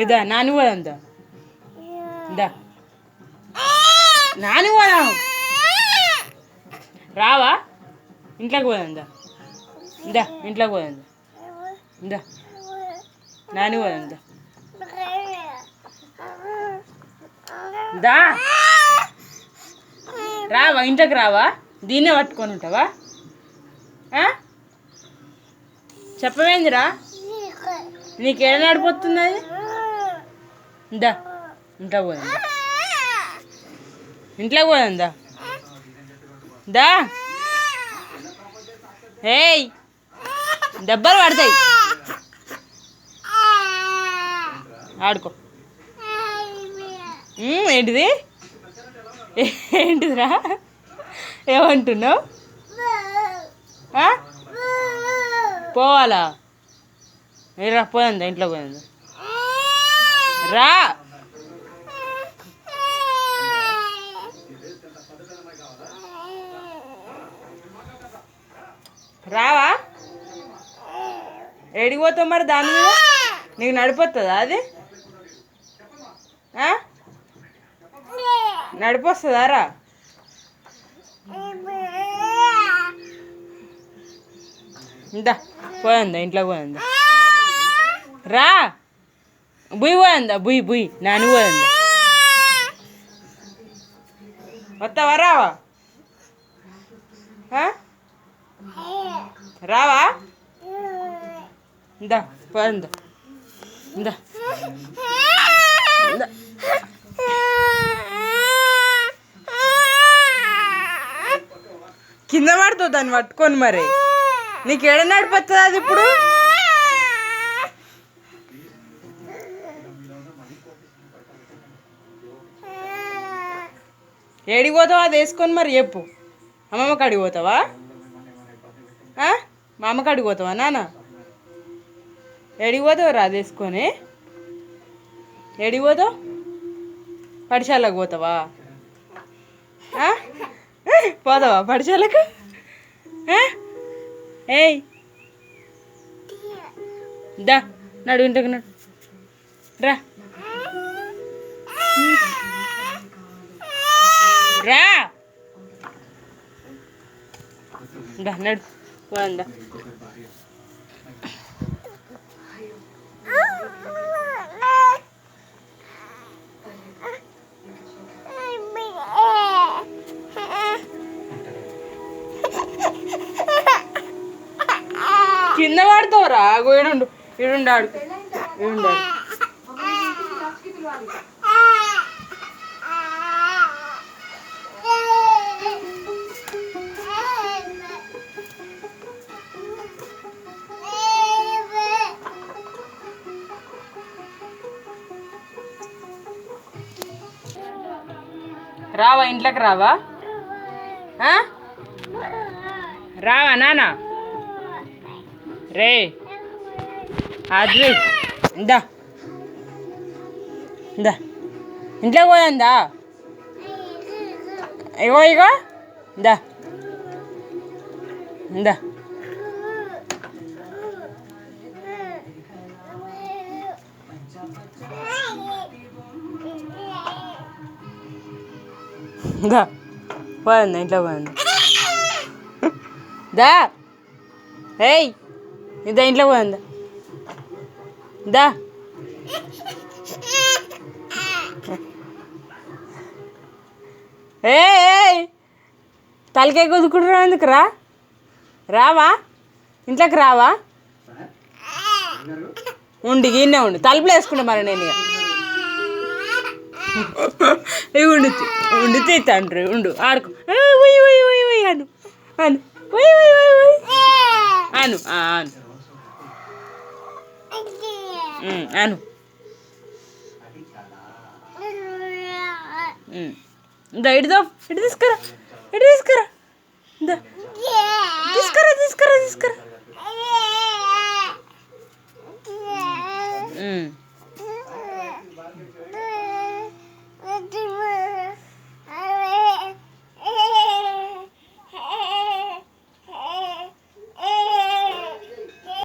ఇదా నాని పోదా దా నాని పోదాం రావా ఇంట్లోకి పోదా ఇందా ఇంట్లోకి పోదా ఇందా నాని పోదా దా రావా ఇంట్లోకి రావా దీన్నే పట్టుకొని ఉంటావా చెప్పవేందిరా నీకేడ నడిపోతుంది అది ఇందా ఇంట్లో పోదా ఇంట్లోకి పోదా దా ఏయ్ దెబ్బలు పడతాయి ఆడుకో ఏంటిది ఏంటిదిరా ఏమంటున్నావు పోవాలా రా పోయిందా ఇంట్లో పోయిందా రా రావా ఎడిగిపోతావు మరి దాని మీద నీకు నడిపోతుందా అది నడిపొస్తుందా రా ఇందా పోయిందా ఇంట్లోకి పోయిందా రా బుయ్యి పోయిందా బుయ్యి నాని పోయిందా వస్తావా రావా రావా ఇందా పోయిందా ఇందా ఇందా కింద పడుతుంది దాన్ని పట్టుకొని మరి నీకు ఏడ నడిపోతుంది అది ఇప్పుడు ఏడికి పోతావా అది వేసుకొని మరి చెప్పు అమ్మమ్మ కాడికి పోతావా మా అమ్మ కాడికి పోతావా నాన్న ఏడికి పోతావు రా అది వేసుకొని ఏడికి పోతావు పాఠశాలకు పోతావా పోతావా పాఠశాలకు ఏయ్ దా నడు ఇంటికి నడు రా రా దా నడు పోందా కింద పడతావురా ఈడుండు ఈడుండాడు ఈడుండాడు రావా ఇంట్లోకి రావా రావా నాన్న రే అది ఇందా ఇందా ఇంట్లోకి పోయిందా ఇగో ఇందా ఇందా దా పోయిందా ఇంట్లో పోయిందా దా ఏయ్ ఇదా ఇంట్లో పోయిందా దా ఏ తలకాయ కుదుకుంటున్నావు ఎందుకు రావా ఇంట్లోకి రావా ఉండి గిన్నె ఉండి తలుపులు వేసుకుంటా మరి నేను ఇక ఉండి తీస్తాండ్రు ఉండు ఆడుకో అను అను అను అను ఇందా ఇటుదో ఇటు తీసుకురా తీసుకురా తీసుకురా తీసుకురా తీసుకురా